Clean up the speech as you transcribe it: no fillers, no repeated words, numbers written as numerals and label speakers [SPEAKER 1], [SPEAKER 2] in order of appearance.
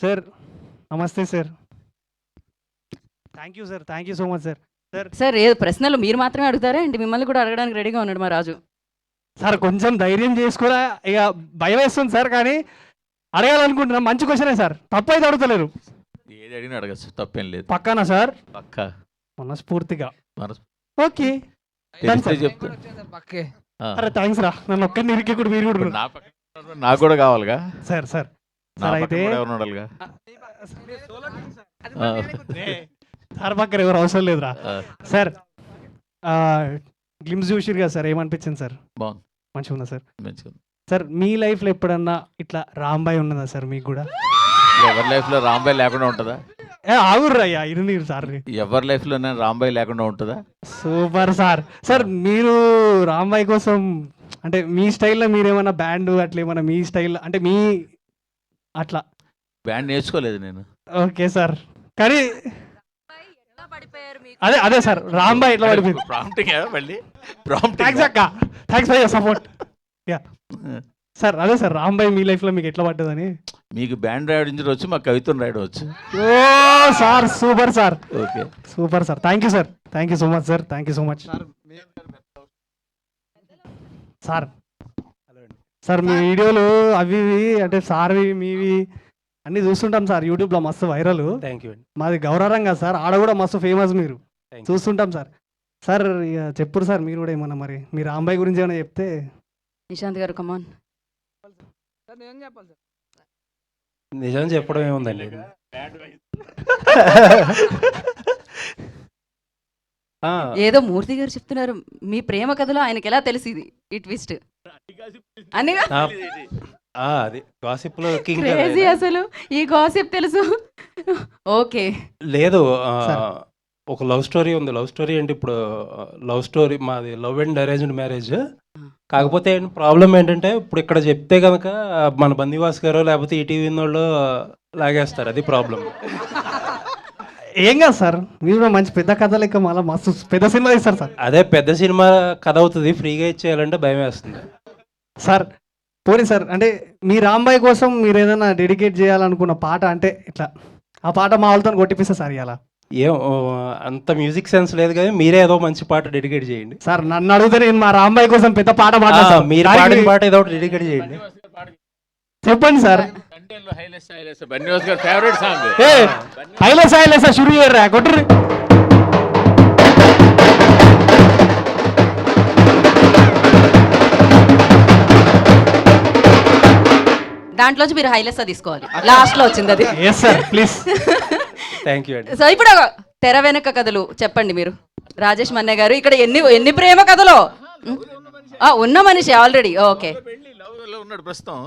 [SPEAKER 1] Sir నమస్తే sir. Thank you sir, thank you so much sir.
[SPEAKER 2] Sir ఏ ప్రశ్నలు మీరు మాత్రమే అడుగుతారా ఏంటి? మిమ్మల్ని కూడా అడగడానికి రెడీగా ఉన్నాడు మా రాజు.
[SPEAKER 1] సార్ కొంచెం ధైర్యం చేసుకురా, ఇక భయం వేస్తుంది సార్, కానీ అడగాలనుకుంటున్నా. మంచి క్వశ్చనే సార్, తప్పు అయితే అడుగుతలేరు.
[SPEAKER 3] ఏది అడిగినా అడగచ్చు, తప్పేం లేదు.
[SPEAKER 1] పక్కానా సార్?
[SPEAKER 3] పక్కా
[SPEAKER 1] మనస్ఫూర్తిగా. ఓకే
[SPEAKER 3] చెప్తా.
[SPEAKER 1] అరే థ్యాంక్స్ రా, నన్ను ఒక్కరిని ఇరికి కూడా మీరు కూడా
[SPEAKER 3] నాకు కూడా కావాలిగా
[SPEAKER 1] సార్. సార్ సార్ అయితే సార్ పక్కన ఎవరు అవసరం లేదురా సార్. గ్లిమ్స్ చూసిరు కదా సార్, ఏమనిపించింది సార్?
[SPEAKER 3] బాగుంది,
[SPEAKER 1] మంచిగా ఉందా సార్?
[SPEAKER 3] మంచిగా.
[SPEAKER 1] సార్ మీ లైఫ్లో ఎప్పుడన్నా ఇట్లా రాంబాయ్ ఉన్నదా సార్ మీకు కూడా?
[SPEAKER 3] ఎవరి లైఫ్ లో రాంబాయ్ లేకుండా ఉంటుందా?
[SPEAKER 1] ఆగుర్రయ్యా ఇరు సార్.
[SPEAKER 3] ఎవరి లైఫ్ లో రాంబాయ్ లేకుండా ఉంటుందా?
[SPEAKER 1] Super sir. సార్ మీరు రాంబాయ్ కోసం అంటే మీ స్టైల్లో మీరేమన్నా బ్యాండ్ అట్లా ఏమన్నా మీ స్టైల్ అంటే మీ అట్లా
[SPEAKER 3] బ్యాండ్ నేర్చుకోలేదు నేను.
[SPEAKER 1] ఓకే సార్, కానీ అదే అదే సార్ రాంబాయ్ ఎట్లా పడిపోయింది. థ్యాంక్స్ అక్క, thanks for your support. Yeah sir, అదే సార్ రాంబాయ్ మీ లైఫ్లో మీకు ఎట్లా పడ్డదని.
[SPEAKER 3] మీకు బ్యాండ్ రాయడం వచ్చి మాకు కవితను రాయడం వచ్చు.
[SPEAKER 1] ఓ sir super sir.
[SPEAKER 3] Okay
[SPEAKER 1] super sir, thank you sir, thank you so much sir, thank you so much sir. Sir మీ వీడియోలు అవి అంటే సార్వి మీవి అన్నీ చూస్తుంటాం సార్, యూట్యూబ్లో మస్తు వైరల్.
[SPEAKER 4] Thank you.
[SPEAKER 1] మాది గౌరవంగా సార్, ఆడ కూడా మస్తు ఫేమస్, మీరు చూస్తుంటాం సార్. సార్ ఇక చెప్పురు సార్ మీరు కూడా ఏమన్నా, మరి మీ రాంబాయ్ గురించి ఏమైనా చెప్తే.
[SPEAKER 2] నిశాంత్ గారు కమాన్.
[SPEAKER 4] నిజం చెప్పడం ఏముందండి,
[SPEAKER 2] ఏదో మూర్తి గారు చెప్తున్నారు మీ ప్రేమ కథలో ఆయనకి ఎలా తెలిసింది ఈ ట్విస్ట్ అనిగా?
[SPEAKER 4] అది గాసిప్ లో కింగ్
[SPEAKER 2] క్రేజీ అసలు ఈ గాసిప్ తెలుసు. ఓకే
[SPEAKER 4] లేదు, ఒక లవ్ స్టోరీ ఉంది. లవ్ స్టోరీ అంటే ఇప్పుడు లవ్ స్టోరీ మాది లవ్ అండ్ అరేంజ్డ్ మ్యారేజ్. కాకపోతే ప్రాబ్లం ఏంటంటే ఇప్పుడు ఇక్కడ చెప్తే కనుక మన బందివాస్ గారు లేకపోతే ఈటీవీ వాళ్ళు లాగేస్తారు, అది ప్రాబ్లం.
[SPEAKER 1] ఏం కాదు సార్, మీరు మంచి పెద్ద కథ లెక్క మళ్ళీ మస్తు పెద్ద సినిమా ఇస్తారు సార్.
[SPEAKER 4] అదే పెద్ద సినిమా కథ అవుతుంది, ఫ్రీగా ఇచ్చేయాలంటే భయం వేస్తుంది
[SPEAKER 1] సార్. పోనీ సార్, అంటే మీ రాంబాయ్ కోసం మీరు ఏదైనా డెడికేట్ చేయాలనుకున్న పాట అంటే ఇట్లా ఆ పాట మా వాళ్ళతో కొట్టిపిస్తా సార్. ఇలా
[SPEAKER 4] ఏం అంత మ్యూజిక్ సెన్స్ లేదు కానీ మీరే ఏదో మంచి పాట డెడికేట్ చేయండి
[SPEAKER 1] సార్. నన్ను అడిగితే నేను మా రాంబాయ్ కోసం పెద్ద పాట
[SPEAKER 4] మీరు పాడిన పాట ఏదో ఒకటి డెడికేట్ చేయండి.
[SPEAKER 1] చెప్పండి సార్. హైలెస్ హైలెస్ షురు చేయరా కొట్టుర్రి.
[SPEAKER 2] దాంట్లోంచి మీరు హైలెస్ తీసుకోవాలి, లాస్ట్ లో వచ్చింది అది.
[SPEAKER 1] Yes sir please.
[SPEAKER 4] Thank you అండి.
[SPEAKER 2] సో ఇప్పుడు తెర వెనక కథలు చెప్పండి మీరు. రాజేష్ మన్నయ్య గారు ఇక్కడ ఎన్ని ప్రేమ కథలు ఉన్న మనిషి ఆల్రెడీ. ఓకే
[SPEAKER 3] ఉన్నాడు ప్రస్తుతం.